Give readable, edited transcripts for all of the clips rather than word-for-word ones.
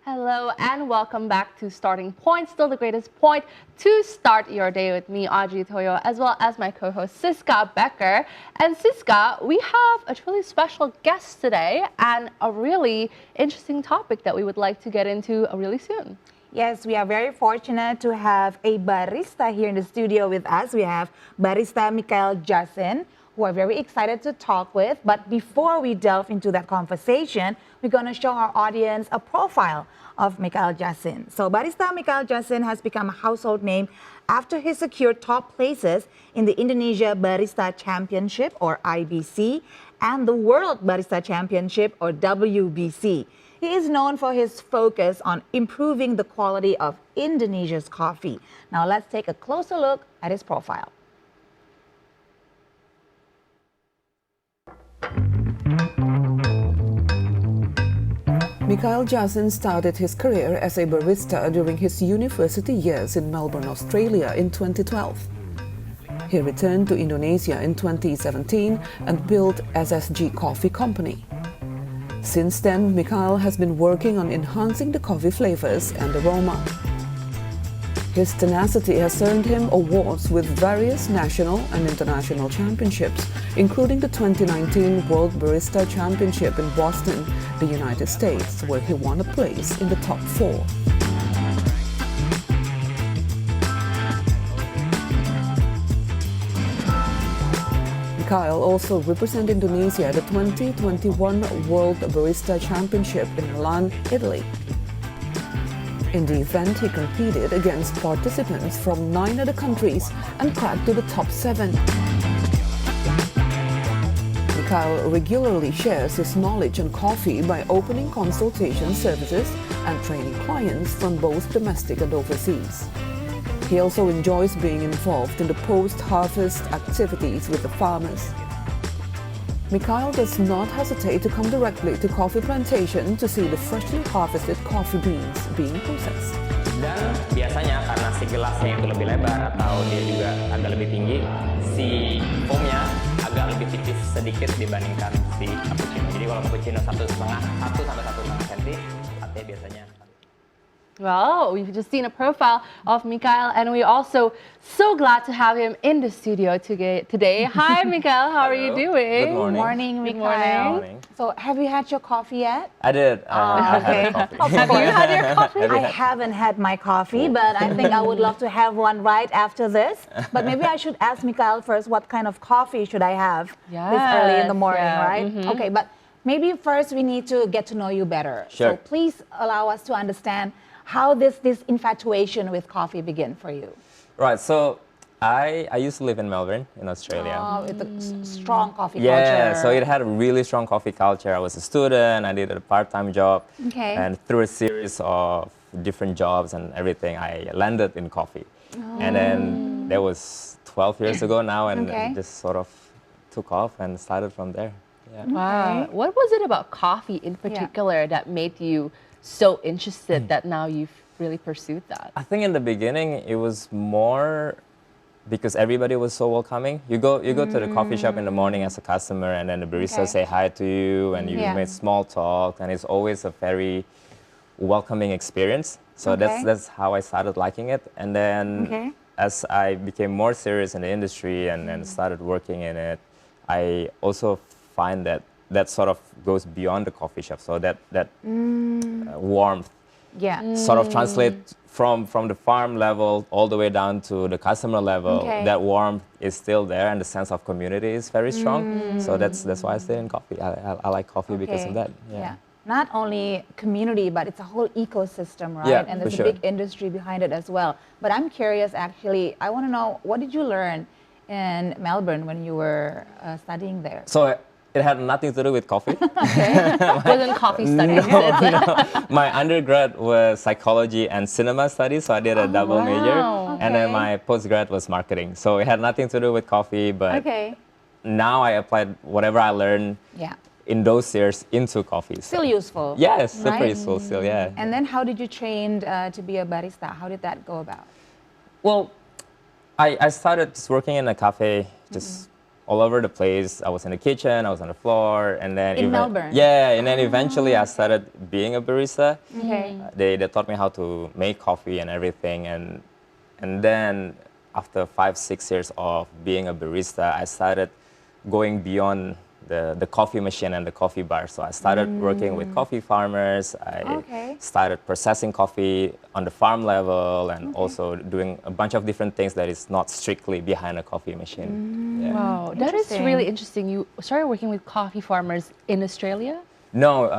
Hello and welcome back to Starting Point, still the greatest point to start your day with me, Audrey Toyo, as well as my co-host Siska Becker. And Siska, we have a truly special guest today and a really interesting topic that we would like to get into really soon. Yes, we are very fortunate to have a barista here in the studio with us. We have barista Mikhail Jasin, who are very excited to talk with. But before we delve into that conversation, we're going to show our audience a profile of Mikhail Jasin. So barista Mikhail Jasin has become a household name after he secured top places in the Indonesia Barista Championship, or IBC, and the World Barista Championship, or WBC. He is known for his focus on improving the quality of Indonesia's coffee. Now let's take a closer look at his profile. Mikhail Jasin started his career as a barista during his university years in Melbourne, Australia in 2012. He returned to Indonesia in 2017 and built SSG Coffee Company. Since then, Mikhail has been working on enhancing the coffee flavors and aroma. His tenacity has earned him awards with various national and international championships, including the 2019 World Barista Championship in Boston, the United States, where he won a place in the top 4. Mikhail also represented Indonesia at the 2021 World Barista Championship in Milan, Italy. In the event, he competed against participants from 9 other countries and cracked to the top 7. Mikhail regularly shares his knowledge on coffee by opening consultation services and training clients from both domestic and overseas. He also enjoys being involved in the post-harvest activities with the farmers. Mikhail does not hesitate to come directly to coffee plantation to see the freshly harvested coffee beans being processed. Dan biasanya karena si gelasnya itu lebih lebar atau dia juga agak lebih tinggi, si foamnya agak lebih tipis sedikit dibandingkan si cappuccino. Jadi kalau cappuccino 1 sampai 1,5 cm, latte biasanya. Well, we've just seen a profile of Mikhail, and we're also so glad to have him in the studio today. Hi, Mikhail. How are you doing? Good morning. Good morning, Mikhail. Good morning. So have you had your coffee yet? I did. I had a coffee. Have you had your coffee? Have you I had- haven't had my coffee, but I think I would love to have one right after this. But maybe I should ask Mikhail first, what kind of coffee should I have this early in the morning, yeah. right? Okay, but maybe first we need to get to know you better. Sure. So please allow us to understand how this infatuation with coffee began for you. Right. So I used to live in Melbourne, in Australia. Oh, it's a strong coffee Yeah, culture. so it had a really strong coffee culture. I was a student, I did a part-time job. Okay. And through a series of different jobs and everything, I landed in coffee. And then that was 12 years ago now, and Okay. it just sort of took off and started from there. Yeah. Wow. Okay. What was it about coffee in particular that made you so interested that now you've really pursued that? I think in the beginning it was more because everybody was so welcoming. You go to the coffee shop in the morning as a customer, and then the barista Okay. say hi to you, and you Yeah. make small talk, and it's always a very welcoming experience. So Okay. that's how I started liking it. And then Okay. as I became more serious in the industry and started working in it, I also find that sort of goes beyond the coffee shop. So that warmth Yeah. sort of translate from the farm level all the way down to the customer level. Okay. That warmth is still there, and the sense of community is very strong. So that's why I stay in coffee. I like coffee because of that. Yeah. Not only community, but it's a whole ecosystem, right? Yeah, and for there's sure. a big industry behind it as well. But I'm curious, actually, I want to know, what did you learn in Melbourne when you were studying there? So it had nothing to do with coffee. Wasn't coffee studies. My undergrad was psychology and cinema studies, so I did a double major. wow. And then Okay. my postgrad was marketing. So it had nothing to do with coffee, but Okay. now I applied whatever I learned Yeah. in those years into coffee. Still useful. Yes, super right? useful still, yeah. And then how did you train to be a barista? How did that go about? Well, I started just working in a cafe just all over the place. I was in the kitchen, I was on the floor, and then In Melbourne? Yeah, and then eventually I started being a barista. Okay. They taught me how to make coffee and everything, and then after 5-6 years of being a barista, I started going beyond the coffee machine and the coffee bar. So I started working with coffee farmers. I Okay. started processing coffee on the farm level and also doing a bunch of different things that is not strictly behind a coffee machine. Yeah. Wow, that is Interesting. really interesting. You started working with coffee farmers in Australia? No,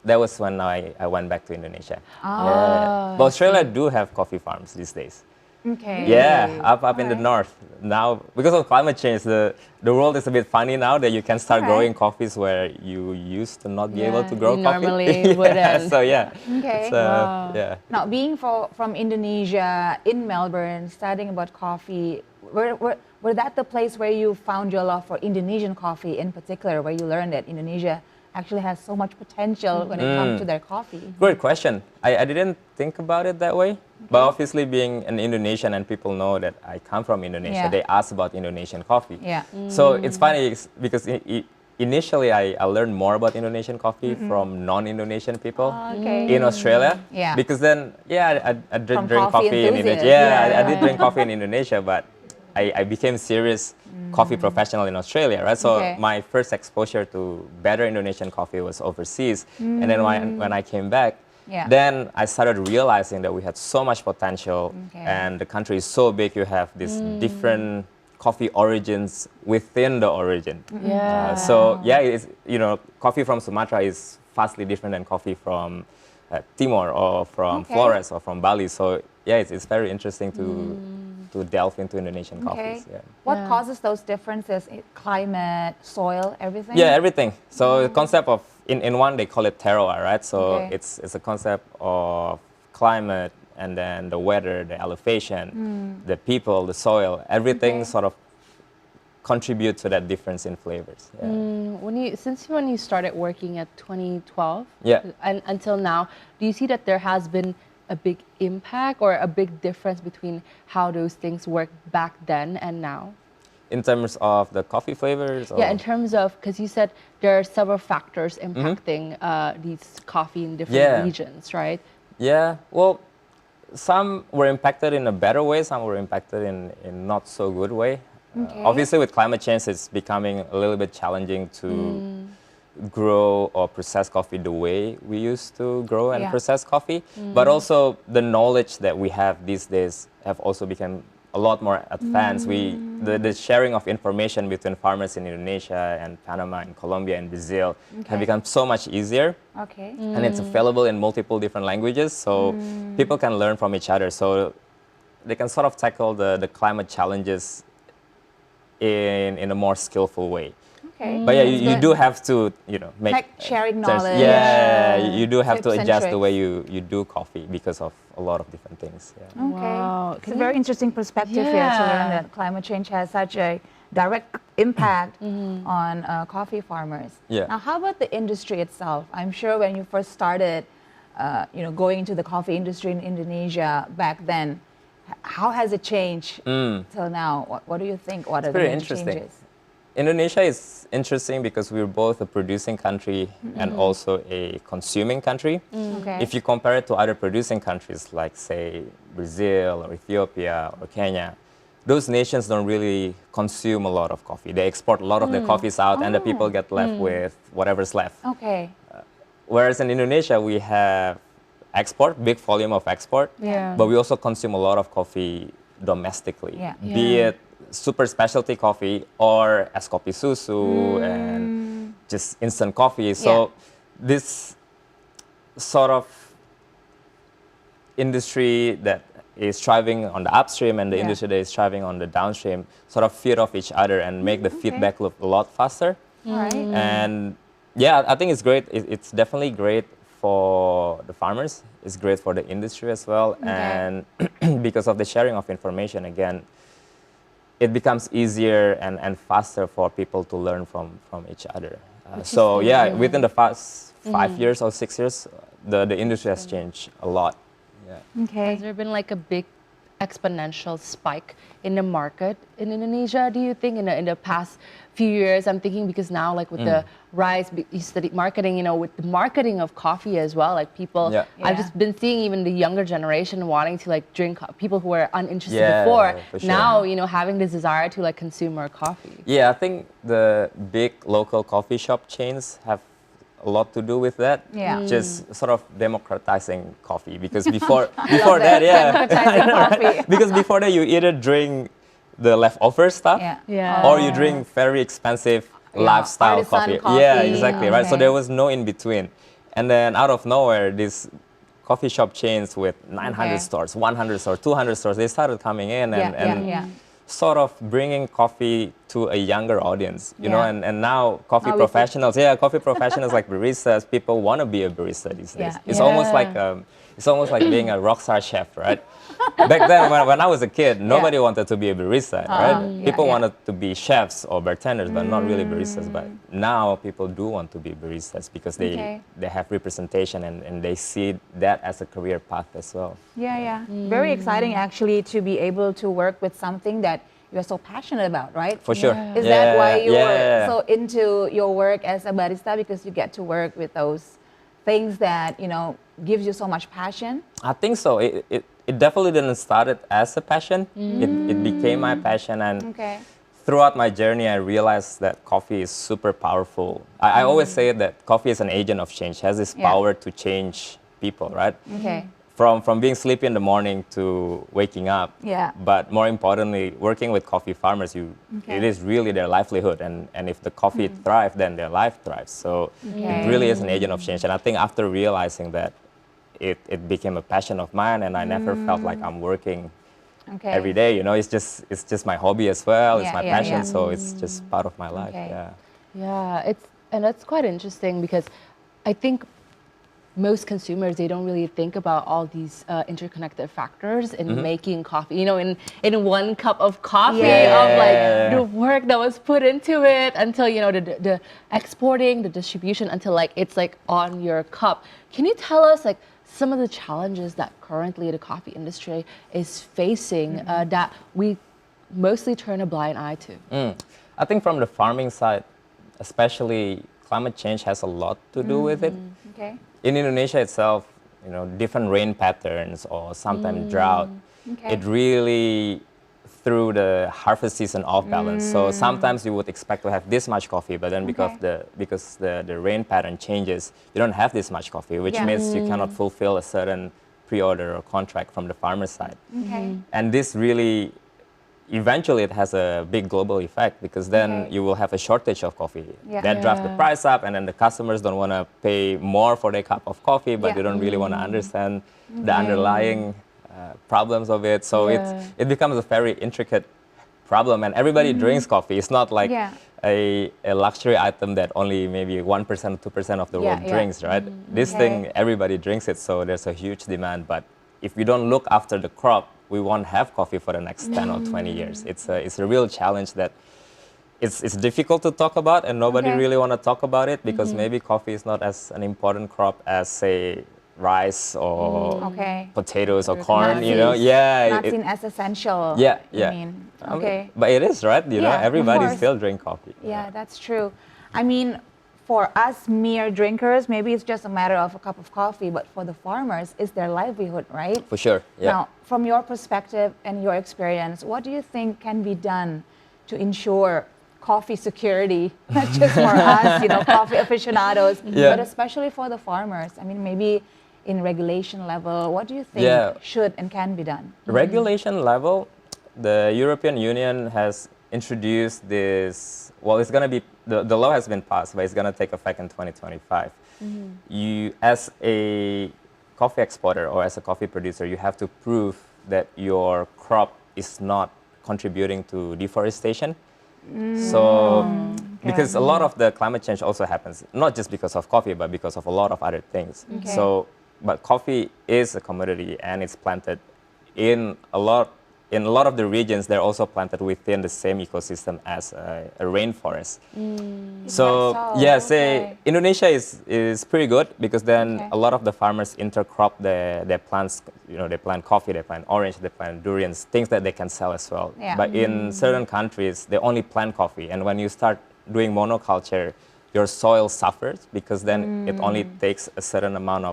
that was when I went back to Indonesia. Ah, But Australia do have coffee farms these days. Okay. Yeah, up in the Alright. north. Now, because of climate change, the world is a bit funny now that you can start Alright. growing coffees where you used to not be able to Yeah, grow you coffee. normally Yeah, wouldn't. so yeah. Okay. It's, Wow. Yeah. Now, being from Indonesia, in Melbourne, studying about coffee, were that the place where you found your love for Indonesian coffee in particular, where you learned that Indonesia actually has so much potential when it comes to their coffee? Great question. I didn't think about it that way. But obviously, being an Indonesian and people know that I come from Indonesia, Yeah. they ask about Indonesian coffee. Yeah. So it's funny because initially I learned more about Indonesian coffee from non-Indonesian people Okay. in Australia. Yeah. Because then, I did From drink coffee coffee in enthusiasts. Indonesia. Yeah, Yeah, I did drink coffee in Indonesia, but I became serious coffee professional in Australia, right? So Okay. my first exposure to better Indonesian coffee was overseas. And then when I came back, Yeah. then I started realizing that we had so much potential Okay. and the country is so big, you have these different coffee origins within the origin. Yeah. So yeah, it's, coffee from Sumatra is vastly different than coffee from Timor or from Okay. Flores or from Bali. So yeah, it's very interesting to delve into Indonesian Okay. coffees. Yeah. What Yeah. causes those differences? Climate, soil, everything? Yeah, everything. So the concept of in one they call it terroir, right? So Okay. it's a concept of climate and then the weather, the elevation, the people, the soil, everything Okay. sort of contribute to that difference in flavors. Yeah. When you started working at 2012 Yeah. and until now, do you see that there has been a big impact or a big difference between how those things work back then and now? In terms of the coffee flavors? Yeah, or- in terms of, because you said there are several factors impacting these coffee in different Yeah. regions, right? Yeah, well, some were impacted in a better way, some were impacted in not so good way. Okay. Obviously, with climate change, it's becoming a little bit challenging to grow or process coffee the way we used to grow and Yeah. process coffee. But also, the knowledge that we have these days have also become a lot more advanced. The sharing of information between farmers in Indonesia and Panama and Colombia and Brazil Okay. have become so much easier. Okay. And it's available in multiple different languages, so people can learn from each other. So they can sort of tackle the climate challenges in a more skillful way. Okay. But yeah, That's you good. do have to, make Like sharing there's- knowledge. Yeah, you do have to Tips and adjust the tricks. way you do coffee because of a lot of different things. Yeah. Okay. Wow. It's a very interesting perspective here to learn Yeah. that climate change has such a direct impact on coffee farmers. Yeah. Now, how about the industry itself? I'm sure when you first started, going into the coffee industry in Indonesia back then, how has it changed till now? What do you think? What are the very major interesting. changes? Indonesia is interesting because we're both a producing country and also a consuming country. Okay. If you compare it to other producing countries like, say, Brazil or Ethiopia or Kenya, those nations don't really consume a lot of coffee. They export a lot of their coffees out, and the people get left with whatever's left. Okay. Whereas in Indonesia, we have export, big volume of export, Yeah. but we also consume a lot of coffee domestically, Yeah. be Yeah. it super specialty coffee or es kopi susu and just instant coffee. So this sort of industry that is thriving on the upstream and the Yeah. industry that is thriving on the downstream sort of feed off each other and make the feedback loop a lot faster. All right. And yeah, I think it's great. It's definitely great for the farmers. It's great for the industry as well. Okay. And because of the sharing of information, again, it becomes easier and faster for people to learn from each other. So yeah, within the past 5 years or 6 years, the industry has changed a lot. Yeah. Okay. Has there been like a big exponential spike in the market in Indonesia, do you think, in the past few years? I'm thinking because now, like with the rise, you studied marketing, with the marketing of coffee as well, like people, Yeah. I've Yeah. just been seeing even the younger generation wanting to like drink, people who were uninterested Yeah, before, for sure. now, having this desire to like consume more coffee. Yeah, I think the big local coffee shop chains have a lot to do with that. Yeah. Just sort of democratizing coffee because before that, yeah. Advertising coffee. Because before that, you either drink the leftover stuff, Yeah. Yeah. or you drink very expensive Yeah, lifestyle artisan coffee. Yeah, coffee. exactly, right. So Okay. there was no in between, and then out of nowhere, these coffee shop chains with 900 Okay. stores, 100 stores, 200 stores, they started coming in and, Yeah, and yeah. sort of bringing coffee to a younger audience, you know, Yeah. and now coffee Now we professionals, coffee professionals like baristas, people want to be a barista these days. Yeah. It's Yeah. almost like being a rock star chef, right? Back then, when I was a kid, nobody wanted to be a barista, right? yeah, People yeah. wanted to be chefs or bartenders, but not really baristas. But now people do want to be baristas because Okay. they have representation and they see that as a career path as well. Yeah, yeah. Very exciting actually to be able to work with something that you're so passionate about, right? For sure. Is that why Yeah, you're yeah. so into your work as a barista, because you get to work with those things that, gives you so much passion? I think so. It definitely didn't start it as a passion. It became my passion, and Okay. throughout my journey, I realized that coffee is super powerful. I always say that coffee is an agent of change, has this Yeah. power to change people, right? Okay. From being sleepy in the morning to waking up. Yeah. But more importantly, working with coffee farmers, Okay. it is really their livelihood, and if the coffee thrives, then their life thrives. So Okay. it really is an agent of change. And I think after realizing that, it became a passion of mine, and I never felt like I'm working Okay. every day. It's just my hobby as well. It's Yeah, my yeah, passion, yeah. so it's just part of my life. Okay. Yeah. Yeah, and that's quite interesting because I think most consumers, they don't really think about all these interconnected factors in making coffee. In one cup of coffee, Yeah. of like the work that was put into it until the exporting, the distribution, until like it's like on your cup. Can you tell us like some of the challenges that currently the coffee industry is facing that we mostly turn a blind eye to? I think from the farming side, especially, climate change has a lot to do with it. Okay. In Indonesia itself, different rain patterns or sometimes drought, Okay. it really threw the harvest season off balance. So sometimes you would expect to have this much coffee, but then because the rain pattern changes, you don't have this much coffee, which Yeah. means you cannot fulfill a certain pre-order or contract from the farmer's side. Okay. And this really, eventually it has a big global effect because then Okay. you will have a shortage of coffee. Yeah. That drives the Yeah. price up, and then the customers don't want to pay more for their cup of coffee, but Yeah. they don't really want to understand the underlying problems of it. So Yeah. it becomes a very intricate problem, and everybody drinks coffee. It's not like Yeah. a luxury item that only maybe 1% or 2% of the Yeah, world yeah. drinks, right? This Okay. thing, everybody drinks it, so there's a huge demand. But if we don't look after the crop, we won't have coffee for the next 10 or 20 years. It's a real challenge that it's difficult to talk about, and nobody Okay. really want to talk about it because maybe coffee is not as an important crop as, say, rice or Okay. potatoes or Not corn, seen- Yeah. Not it- seen as essential. yeah, you yeah. mean. I mean, Okay. but it is, right? Yeah, of Everybody course. still drink coffee. Yeah, that's true. I mean, for us mere drinkers, maybe it's just a matter of a cup of coffee, but for the farmers, it's their livelihood, right? For sure. Yeah. Now, from your perspective and your experience, what do you think can be done to ensure coffee security, not just for us, coffee aficionados, Yeah. but especially for the farmers? I mean, maybe in regulation level, what do you think Yeah. should and can be done? Regulation level, the European Union has introduced this. Well, it's going to be the law has been passed, but it's going to take effect in 2025. You, as a coffee exporter or as a coffee producer, you have to prove that your crop is not contributing to deforestation. So, because a lot of the climate change also happens not just because of coffee, but because of a lot of other things. Okay. So, but coffee is a commodity and it's planted in a lot in a lot of the regions, they're also planted within the same ecosystem as a rainforest. So yeah, say Indonesia is pretty good because then Okay. a lot of the farmers intercrop their plants. You know, they plant coffee, they plant orange, they plant durians, things that they can sell as well. Yeah. But in certain countries, they only plant coffee, and when you start doing monoculture, your soil suffers because then it only takes a certain amount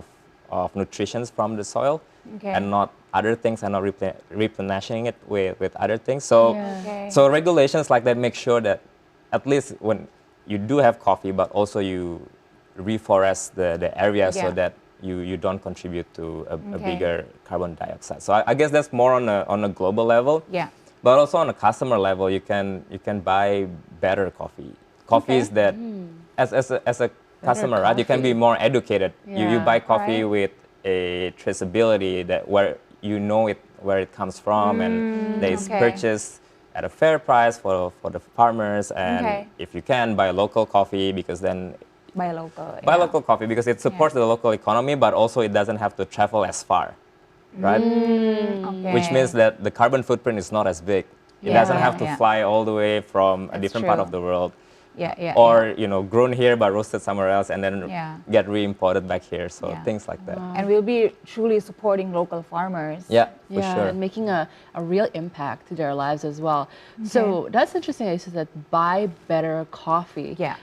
of nutrition from the soil, Okay. and not other things, and not replenishing it with other things. So, Yeah. Okay. so regulations like that make sure that at least when you do have coffee, but also you reforest the area so Yeah. that you don't contribute to a Okay. bigger carbon dioxide. So I guess that's more on a global level. Yeah. But also on a customer level, you can buy better coffee. Coffees that, as a customer, right? You can be coffee. more educated. You Yeah. buy coffee Right. with a traceability that where you know it where it comes from, and that is okay. purchased at a fair price for the farmers. And Okay. if you can, buy local coffee, because then Buy local. buy yeah. local coffee because it supports the local economy, but also it doesn't have to travel as far, right? Okay. Which means that the carbon footprint is not as big. It Yeah, doesn't have to yeah. fly all the way from a That's different part true. of the world, Yeah. or grown here but roasted somewhere else, and then Yeah. get re-imported back here. So Yeah. things like that. And we'll be truly supporting local farmers. Yeah, for Yeah, sure. and making a real impact to their lives as well. So that's interesting. You said that buy better coffee. Yeah.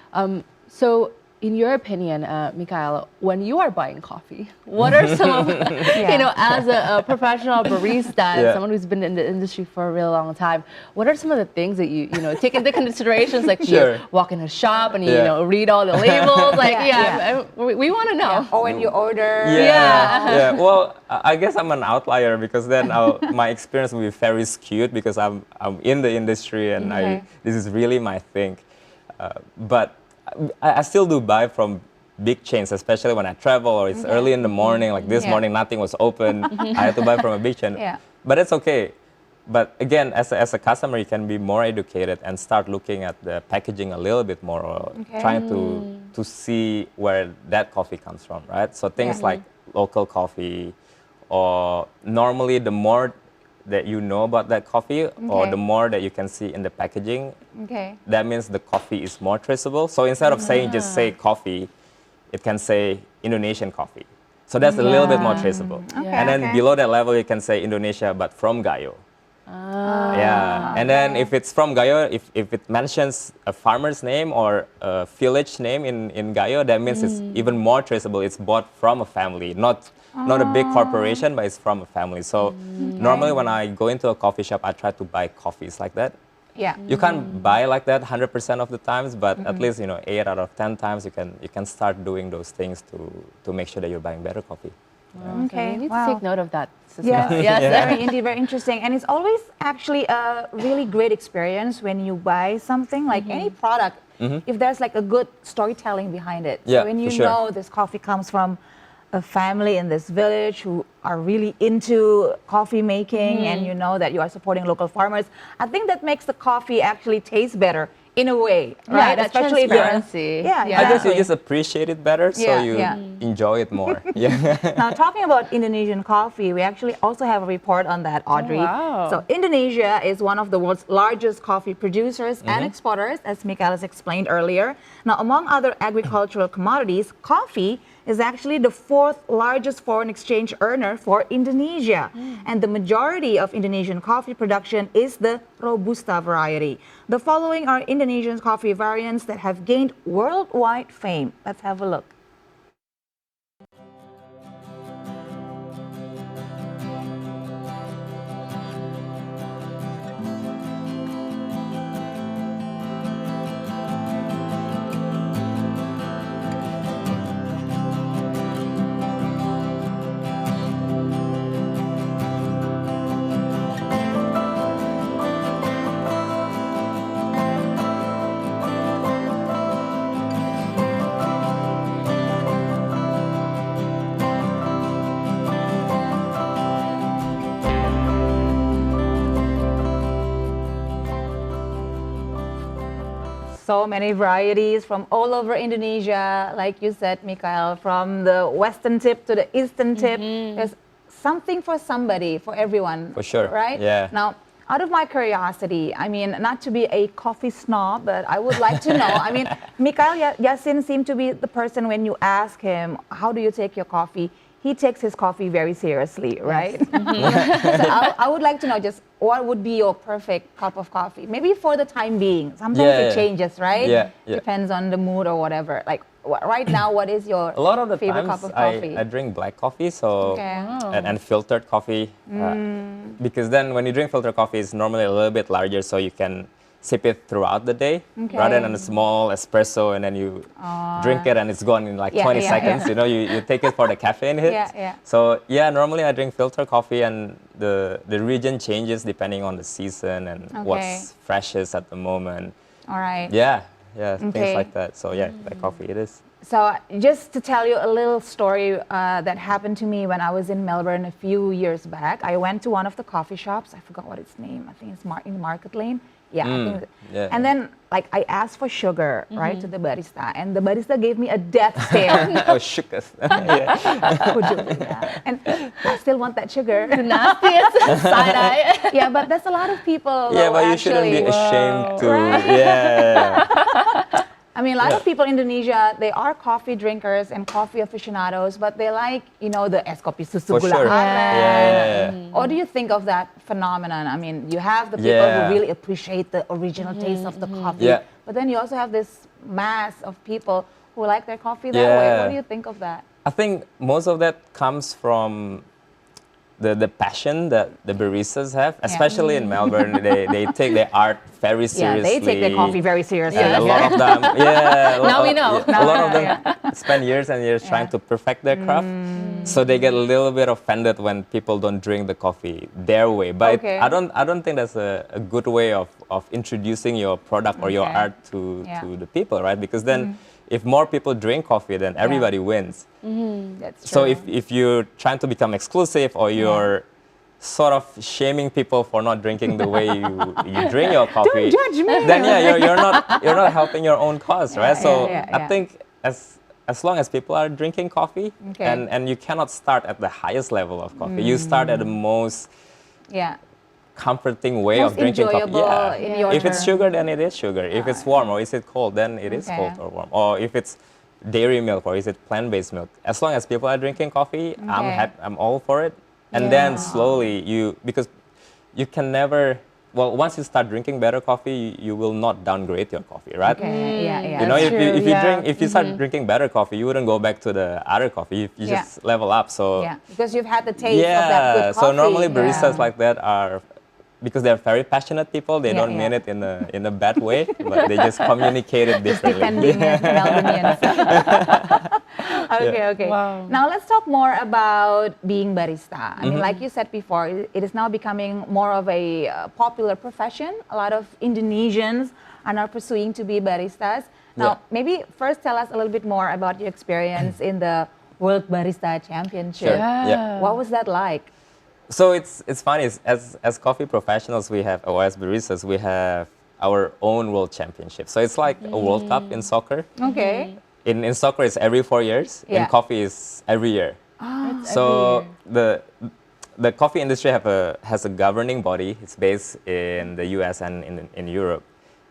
So in your opinion, Mikhail, when you are buying coffee, what are some of, as a professional barista, and Yeah. someone who's been in the industry for a really long time, what are some of the things that you take into considerations? Like Sure. you walk in a shop and you, Yeah. read all the labels. Like, Yeah, we want to know. Or when you order. Yeah. Well, I guess I'm an outlier because then my experience will be very skewed because I'm in the industry, and Okay. this is really my thing. But I still do buy from big chains, especially when I travel or it's early in the morning. Like this Yeah. morning, nothing was open. I had to buy from a big chain. Yeah. But it's okay. But again, as a customer, you can be more educated and start looking at the packaging a little bit more, or Okay. trying to see where that coffee comes from, right? So things Yeah. like local coffee, or normally the more that you know about that coffee, or Okay. the more that you can see in the packaging, Okay. that means the coffee is more traceable. So instead of saying just say coffee, it can say Indonesian coffee. So that's a little bit more traceable. And then okay. below that level, you can say Indonesia, but from Gayo. Yeah, and then if it's from Gayo, if it mentions a farmer's name or a village name in Gayo, that means it's even more traceable. It's bought from a family, not a big corporation, but it's from a family. So normally when I go into a coffee shop, I try to buy coffees like that. Yeah. You can't buy like that 100% of the times, but at least 8 out of 10 times you can start doing those things to make sure that you're buying better coffee. Okay. You need wow. to take note of that. Siska. Yes, Yes. very indeed, very interesting. And it's always actually a really great experience when you buy something, like any product, if there's like a good storytelling behind it. Yeah, So when you for sure. know this coffee comes from a family in this village who are really into coffee making, and you know that you are supporting local farmers, I think that makes the coffee actually taste better in a way, right? that Especially if you're- transparency. Yeah, I guess you exactly. just appreciate it better, so Yeah, you yeah. enjoy it more. Yeah. Now, talking about Indonesian coffee, we actually also have a report on that, Audrey. wow. So, Indonesia is one of the world's largest coffee producers and exporters, as Michaelis explained earlier. Now, among other agricultural commodities, coffee is actually the fourth largest foreign exchange earner for Indonesia. And the majority of Indonesian coffee production is the Robusta variety. The following are Indonesian coffee variants that have gained worldwide fame. Let's have a look. So many varieties from all over Indonesia, like you said, Mikhail, from the western tip to the eastern tip. There's something for somebody, for everyone. For sure, Right? yeah. Now, out of my curiosity, I mean, not to be a coffee snob, but I would like to know. I mean, Mikhail Yasin seemed to be the person when you ask him, how do you take your coffee? He takes his coffee very seriously, right? So I would like to know just what would be your perfect cup of coffee? Maybe for the time being. Sometimes Yeah, it yeah. changes, right? Yeah, yeah. Depends on the mood or whatever. Like right now, what is your A lot of the favorite times cup of coffee? I drink black coffee, so Okay. and filtered coffee, because then when you drink filtered coffee, it's normally a little bit larger, so you can sip it throughout the day rather than a small espresso and then you drink it and it's gone in like Yeah, 20 yeah, seconds. yeah. You know, you take it for the caffeine hit. Yeah, yeah. So yeah, normally I drink filter coffee and the region changes depending on the season and what's freshest at the moment. All right. Yeah, Okay. things like that. So yeah, black coffee it is. So just to tell you a little story that happened to me when I was in Melbourne a few years back. I went to one of the coffee shops. I forgot what its name. I think it's in Market Lane. Yeah, I think. yeah. And then like I asked for sugar, right, to the barista, and the barista gave me a death stare. Oh, shook us. Yeah. Would you believe that? And I still want that sugar. The nastiest side eye. Yeah, but there's a lot of people. Yeah, who but you shouldn't be actually- ashamed to. Right. Yeah. I mean, a lot of people in Indonesia, they are coffee drinkers and coffee aficionados, but they like, you know, the es kopi susu For gula sure. aren. Yeah. What do you think of that phenomenon? I mean, you have the people Yeah. who really appreciate the original taste of the coffee, Yeah. but then you also have this mass of people who like their coffee that way. Yeah. What do you think of that? I think most of that comes from the passion that the baristas have, especially in Melbourne. They take their art very Yeah, seriously. they take their coffee very seriously. And a lot of them, yeah. Now we know. A lot of them spend years and years trying to perfect their craft. So they get a little bit offended when people don't drink the coffee their way. But Okay. I don't think that's a good way of introducing your product or your Okay. art to Yeah. the people, right? Because then if more people drink coffee, then everybody wins. That's So true. if you're trying to become exclusive or you're sort of shaming people for not drinking the way you drink your coffee, judge me. then yeah, you're not helping your own cause, right? So yeah, I think as long as people are drinking coffee Okay. and you cannot start at the highest level of coffee, you start at the most Yeah. comforting way Most of drinking coffee. enjoyable in your If it's term. sugar, then it is sugar. If it's warm or is it cold, then it is Okay. cold or warm. Or if it's dairy milk or is it plant-based milk. As long as people are drinking coffee, Okay. I'm all for it. And Yeah. then slowly because you can never, well, once you start drinking better coffee, you will not downgrade your coffee, right? Okay. Yeah, yeah. You know, That's true, yeah. if you start drinking better coffee, you wouldn't go back to the other coffee. You Yeah. just level up. So Yeah, because you've had the taste of that good coffee. so normally baristas Yeah. like that are, because they're very passionate people, they Yeah, don't mean yeah. it in a bad way, but they just communicate it differently. Defending Melbournians. Okay, okay. Wow. Now let's talk more about being barista. I mean, like you said before, it is now becoming more of a popular profession. A lot of Indonesians are now pursuing to be baristas. Now, Yeah. maybe first tell us a little bit more about your experience in the World Barista Championship. Sure. Yeah. What was that like? So it's funny, as coffee professionals, or as baristas, we have our own world championship. So it's like a World Cup in soccer. Okay. In soccer, it's every 4 years. Yeah. In coffee, is every year. So the coffee industry has a governing body. It's based in the US and in Europe.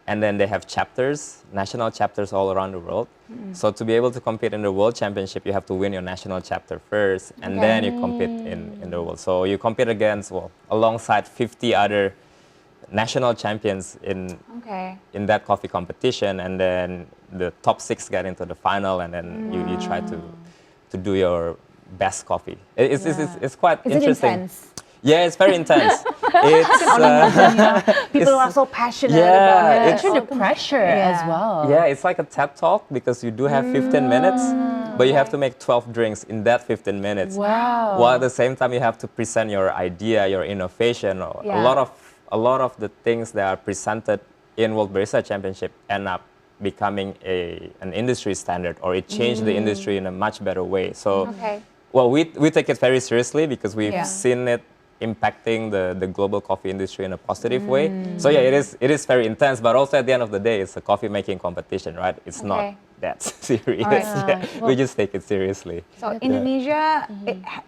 And then they have chapters, national chapters all around the world. So to be able to compete in the World Championship, you have to win your national chapter first, and then you compete in the world. So you compete against, alongside 50 other national champions Okay. in that coffee competition, and then the top 6 get into the final, and then you try to do your best coffee. It's quite Is it interesting. intense? Yeah, it's very intense. People are so passionate Yeah, about it. it's- Picture the pressure as Yeah. well. Yeah, it's like a TED talk because you do have 15 minutes, but you have to make 12 drinks in that 15 minutes. Wow. While at the same time, you have to present your idea, your innovation. Yeah. A lot of the things that are presented in World Barista Championship end up becoming an industry standard, or it changed the industry in a much better way. So, Okay. well, we take it very seriously because we've Yeah. seen it impacting the global coffee industry in a positive way. So yeah, it is very intense, but also at the end of the day, it's a coffee making competition, right? It's not Okay. that serious. Alright. Yeah, we just take it seriously. So Indonesia,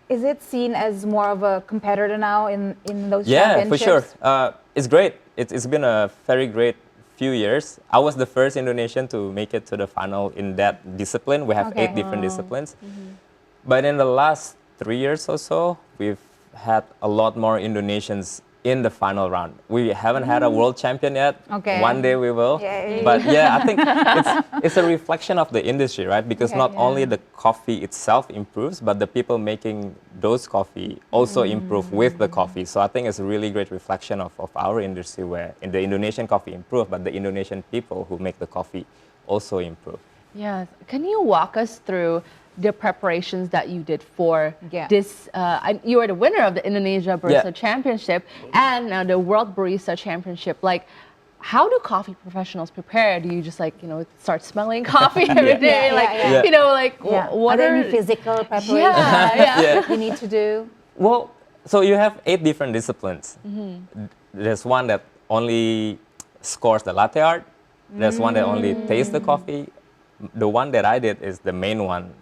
is it seen as more of a competitor now in those Yeah, for championships? sure. It's great. It's been a very great few years. I was the first Indonesian to make it to the final in that discipline. We have Okay. 8 different disciplines. But in the last 3 years or so, we've had a lot more Indonesians in the final round. We haven't had a world champion yet. Okay. One day we will. Yay. But yeah, I think it's a reflection of the industry, right? Because Okay. not only the coffee itself improves, but the people making those coffee also improve with the coffee. So I think it's a really great reflection of our industry where in the Indonesian coffee improve, but the Indonesian people who make the coffee also improve. Yeah. Can you walk us through the preparations that you did for Yeah. this? You were the winner of the Indonesia Barista Yeah. Championship and now the World Barista Championship. Like, how do coffee professionals prepare? Do you just start smelling coffee every day? Yeah, Like, yeah, yeah. like Yeah. what are there are any physical preparations Yeah, yeah. you need to do? Well, so you have 8 different disciplines. There's one that only scores the latte art. There's one that only tastes the coffee. The one that I did is the main one,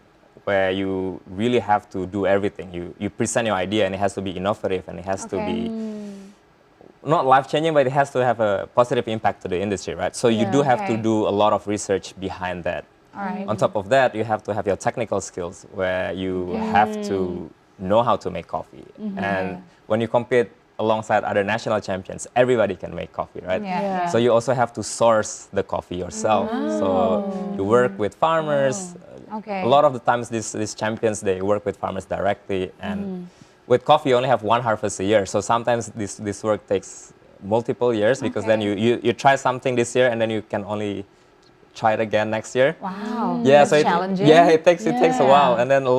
where you really have to do everything. You present your idea, and it has to be innovative, and it has to Okay. be not life-changing, but it has to have a positive impact to the industry, right? So you Yeah. do have to Okay. do a lot of research behind that. All right. On top of that, you have to have your technical skills where you have to know how to make coffee. And when you compete alongside other national champions, everybody can make coffee, right? Yeah. Yeah. So you also have to source the coffee yourself. So you work with farmers. Okay. A lot of the times these champions, they work with farmers directly. And with coffee, you only have one harvest a year. So sometimes this work takes multiple years because then Okay. you try something this year and then you can only try it again next year. Wow. Yeah, That's so challenging. it takes a Yeah. while, and then a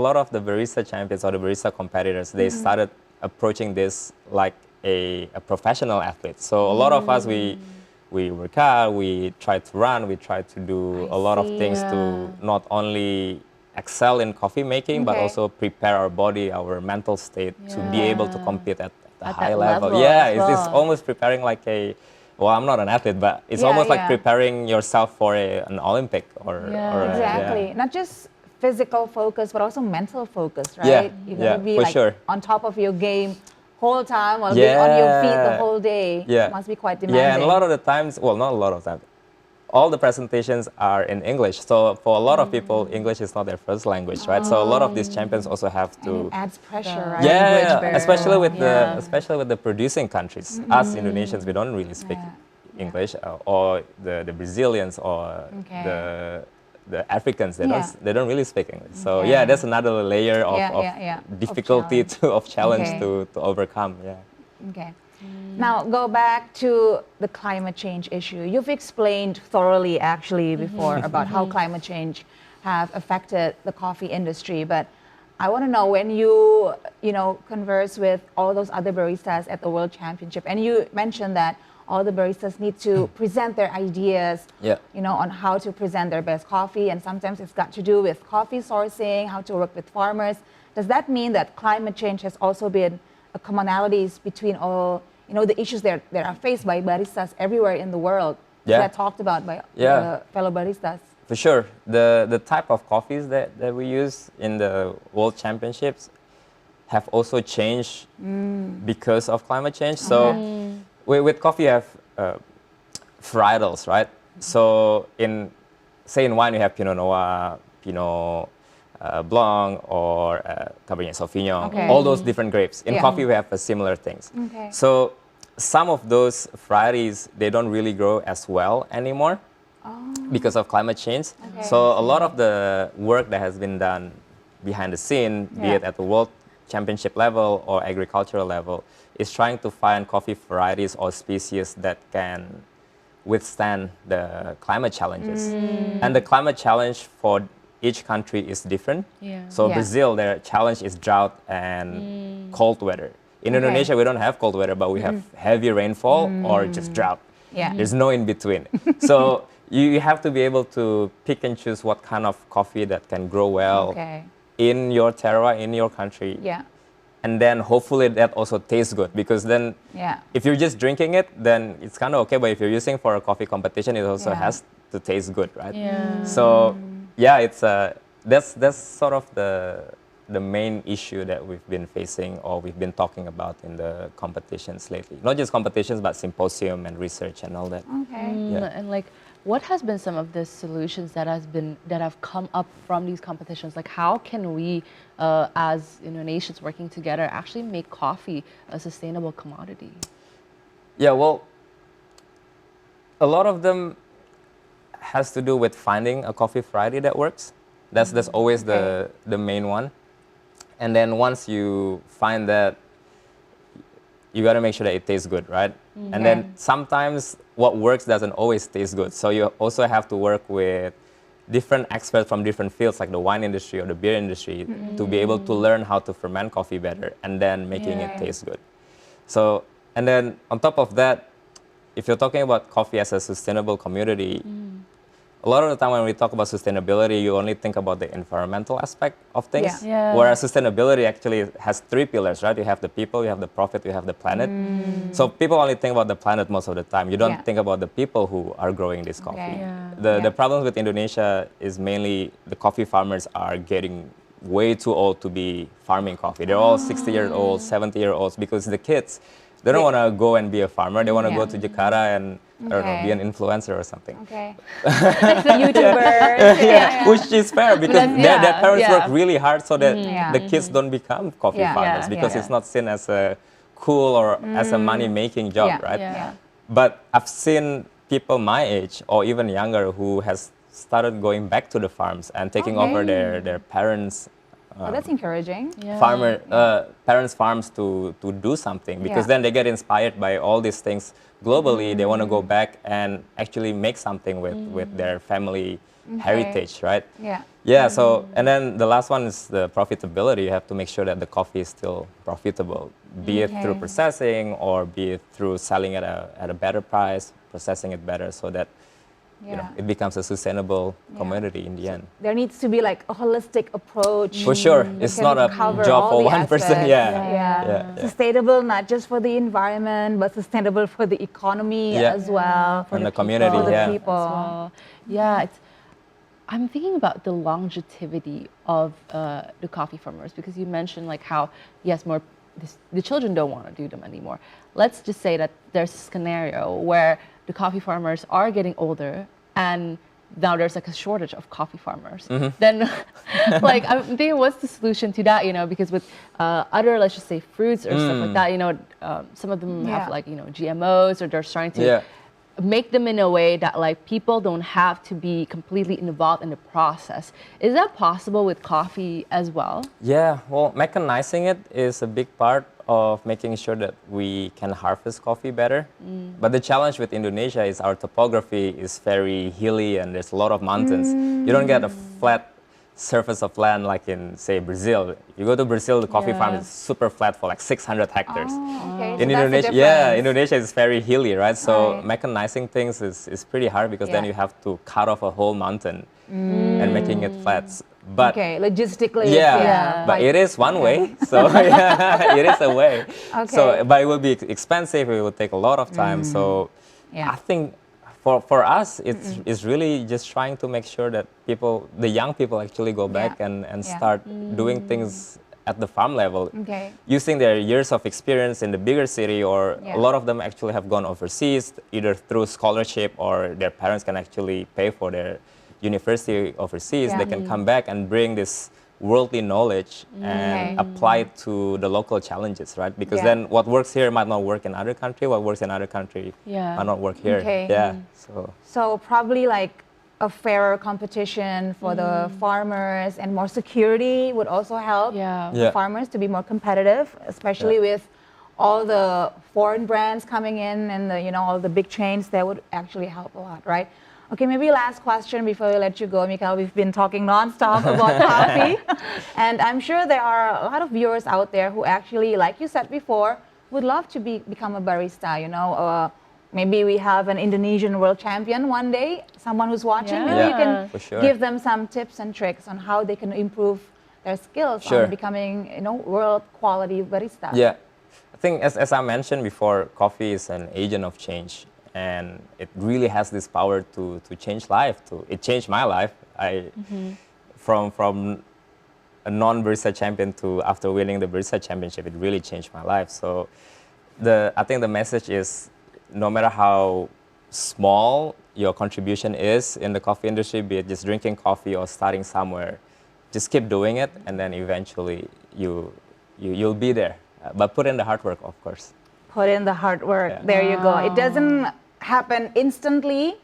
lot of the barista champions or the barista competitors, they started approaching this like a professional athlete. So a lot of us we work out, we try to run, we try to do a lot of see. things to not only excel in coffee making, but Okay. also prepare our body, our mental state to be able to Yeah. compete at a At high that level. level Yeah, as it's well. almost preparing like a. Well, I'm not an athlete, but it's Yeah, almost like yeah. preparing yourself for an Olympic or. Yeah. or Exactly. Not just physical focus, but also mental focus, right? Yeah, You gotta yeah, be for like sure. on top of your game whole time while being on your feet the whole day. Yeah. Must be quite demanding. Yeah, and a lot of the times, well, not a lot of times, all the presentations are in English. So for a lot of people, English is not their first language, right? So a lot of these champions also have And to. it adds pressure, The- right? Yeah, language barrier. especially with the producing countries. Us Indonesians, we don't really speak Yeah. English, or the Brazilians or Okay. the Africans, Yeah. they don't really speak English. So Okay. yeah, that's another layer of, Yeah, of yeah, yeah. Of difficulty of challenge Okay. to overcome. Yeah. Okay. Now go back to the climate change issue. You've explained thoroughly actually before about how climate change have affected the coffee industry, but I want to know when you converse with all those other baristas at the World Championship, and you mentioned that all the baristas need to present their ideas, Yeah. on how to present their best coffee, and sometimes it's got to do with coffee sourcing, how to work with farmers. Does that mean that climate change has also been a commonalities between all, the issues that are faced by baristas everywhere in the world? Is Yeah. that talked about by Yeah. the fellow baristas? For sure. The type of coffees that we use in the World Championships have also changed because of climate change. So with coffee, you have varietals, right? So say in wine, you have Pinot Noir, Pinot Blanc, or Cabernet Sauvignon, Okay. all those different grapes. In Yeah. coffee, we have similar things. Okay. So some of those varieties, they don't really grow as well anymore because of climate change. Okay. So a lot of the work that has been done behind the scene, be Yeah. it at the World Championship level or agricultural level, is trying to find coffee varieties or species that can withstand the climate challenges. And the climate challenge for each country is different. Yeah. So Yeah. Brazil, their challenge is drought and cold weather. In Indonesia, we don't have cold weather, but we have heavy rainfall or just drought. Yeah. There's no in between. So you have to be able to pick and choose what kind of coffee that can grow well Okay. in your terroir, in your country. Yeah. And then hopefully that also tastes good, because then Yeah. if you're just drinking it, then it's kind of okay. But if you're using for a coffee competition, it also Yeah. has to taste good, right? Yeah. So yeah, it's that's sort of the main issue that we've been facing or we've been talking about in the competitions lately. Not just competitions, but symposium and research and all that. Okay. Yeah. And like, what has been some of the solutions that have come up from these competitions? Like, how can we, as nations working together, actually make coffee a sustainable commodity? Yeah, well, a lot of them has to do with finding a coffee variety that works. That's always the main one. And then once you find that, you got to make sure that it tastes good, right? And then sometimes what works doesn't always taste good. So you also have to work with different experts from different fields, like the wine industry or the beer industry, to be able to learn how to ferment coffee better and then making it taste good. So, and then on top of that, if you're talking about coffee as a sustainable community, a lot of the time when we talk about sustainability, you only think about the environmental aspect of things. Yeah. Whereas sustainability actually has 3 pillars, right? You have the people, you have the profit, you have the planet. So people only think about the planet most of the time. You don't think about the people who are growing this coffee. Okay. Yeah. The problem with Indonesia is mainly the coffee farmers are getting way too old to be farming coffee. They're all 60-year-olds, 70-year-olds, because the kids, they don't want to go and be a farmer. They want to go to Jakarta and I don't know, be an influencer or something. Okay. YouTubers. Yeah. Which is fair because their parents work really hard so that Yeah. the kids don't become coffee Yeah. farmers Yeah. because Yeah. it's not seen as a cool or as a money-making job, Yeah. right? Yeah. But I've seen people my age or even younger who has started going back to the farms and taking over their parents' Oh, that's encouraging. Yeah. parents' farms to do something because Yeah. then they get inspired by all these things globally. They want to go back and actually make something with their family heritage, right? Yeah. Yeah, so, and then the last one is the profitability. You have to make sure that the coffee is still profitable, be it through Okay. processing or be it through selling at a better price, processing it better so that it becomes a sustainable commodity in the end. There needs to be like a holistic approach. For sure, that it's can not a cover job all for the one person. aspects. Yeah. Yeah. Sustainable not just for the environment, but sustainable for the economy Yeah. as well. And the community, For the yeah. people. Well, yeah, I'm thinking about the longevity of the coffee farmers because you mentioned like how yes, the children don't want to do them anymore. Let's just say that there's a scenario where the coffee farmers are getting older and now there's like a shortage of coffee farmers. Then, like I'm thinking, what's the solution to that? Because with other, let's just say, fruits or stuff like that, some of them have like GMOs or they're starting to make them in a way that like people don't have to be completely involved in the process. Is that possible with coffee as well? Yeah, well, mechanizing it is a big part of making sure that we can harvest coffee better. But the challenge with Indonesia is our topography is very hilly and there's a lot of mountains. You don't get a flat surface of land like in, say, Brazil. You go to Brazil, the coffee farm is super flat for like 600 hectares. Okay, so In that's the Indonesia, yeah, difference. Indonesia is very hilly, right? So Right. mechanizing things is pretty hard because then Yeah. you have to cut off a whole mountain and making it flat. But Okay, logistically. Yeah. but like- it is one way. So yeah, it is a way. So, Okay. but it will be expensive. It will take a lot of time. So Yeah. I think for us, it's really just trying to make sure that the young people actually go back and Yeah. start doing things at the farm level. Okay. Using their years of experience in the bigger city, or Yeah. a lot of them actually have gone overseas, either through scholarship or their parents can actually pay for their university overseas. Yeah. They can come back and bring this worldly knowledge and apply it to the local challenges, right? Because Yeah. then what works here might not work in other country, what works in other country Yeah. might not work here. Okay. Yeah. So So probably like a fairer competition for the farmers and more security would also help Yeah. the Yeah. farmers to be more competitive, especially with all the foreign brands coming in and all the big chains. That would actually help a lot, right? Okay, maybe last question before we let you go, Mikael. We've been talking nonstop about coffee, and I'm sure there are a lot of viewers out there who actually, like you said before, would love to become a barista. Maybe we have an Indonesian world champion one day, someone who's watching. Maybe you can for sure. give them some tips and tricks on how they can improve their skills Sure. on becoming, world quality barista. yeah, I think as I mentioned before, coffee is an agent of change. and it really has this power to change life. It changed my life. From a non-barista champion to after winning the barista championship, it really changed my life. So I think the message is, no matter how small your contribution is in the coffee industry, be it just drinking coffee or starting somewhere, just keep doing it, and then eventually you'll be there. But put in the hard work, of course. Put in the hard work. Yeah. There you go. It doesn't happen instantly,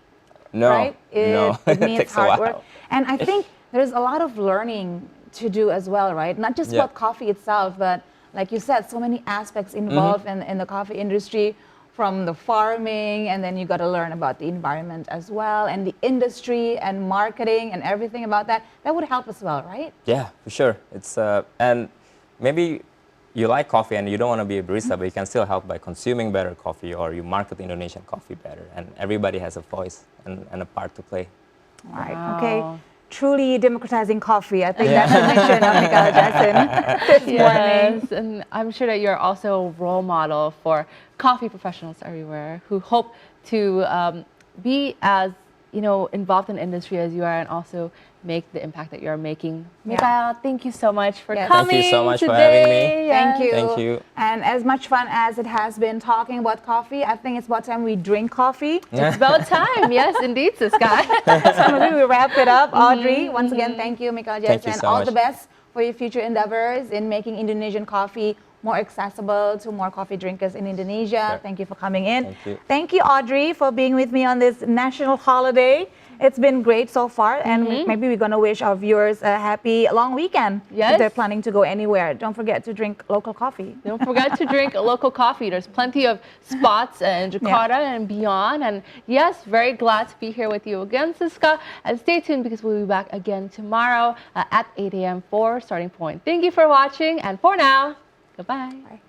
No, right? no, It needs takes a hard while. work. And I think there's a lot of learning to do as well, right? Not just Yeah. about coffee itself, but like you said, so many aspects involved in the coffee industry, from the farming, and then you got to learn about the environment as well, and the industry and marketing and everything about that. That would help as well, right? Yeah, for sure. It's and maybe you like coffee and you don't want to be a barista, but you can still help by consuming better coffee, or you market Indonesian coffee better. And everybody has a voice and a part to play. All right. Wow. Okay. Truly democratizing coffee. I think that's the mission of Mikael Jasin this morning. Yes, and I'm sure that you're also a role model for coffee professionals everywhere who hope to be as involved in the industry as you are, and also make the impact that you're making. Yeah. Mikael, thank you so much for Yes. coming Thank you so much for today. having me. Thank you. Thank you. And as much fun as it has been talking about coffee, I think it's about time we drink coffee. It's about time. Yes, indeed, Siska. So maybe we wrap it up. Audrey, once again, thank you, Mikael Thank you Jasin. so All much. the best for your future endeavors in making Indonesian coffee more accessible to more coffee drinkers in Indonesia. Sure. Thank you for coming in. Thank you. Thank you, Audrey, for being with me on this national holiday. It's been great so far, and maybe we're going to wish our viewers a happy long weekend Yes. if they're planning to go anywhere. Don't forget to drink local coffee. Don't forget to drink local coffee. There's plenty of spots in Jakarta and beyond. And yes, very glad to be here with you again, Siska. And stay tuned, because we'll be back again tomorrow at 8 a.m. for Starting Point. Thank you for watching, and for now, goodbye. Bye.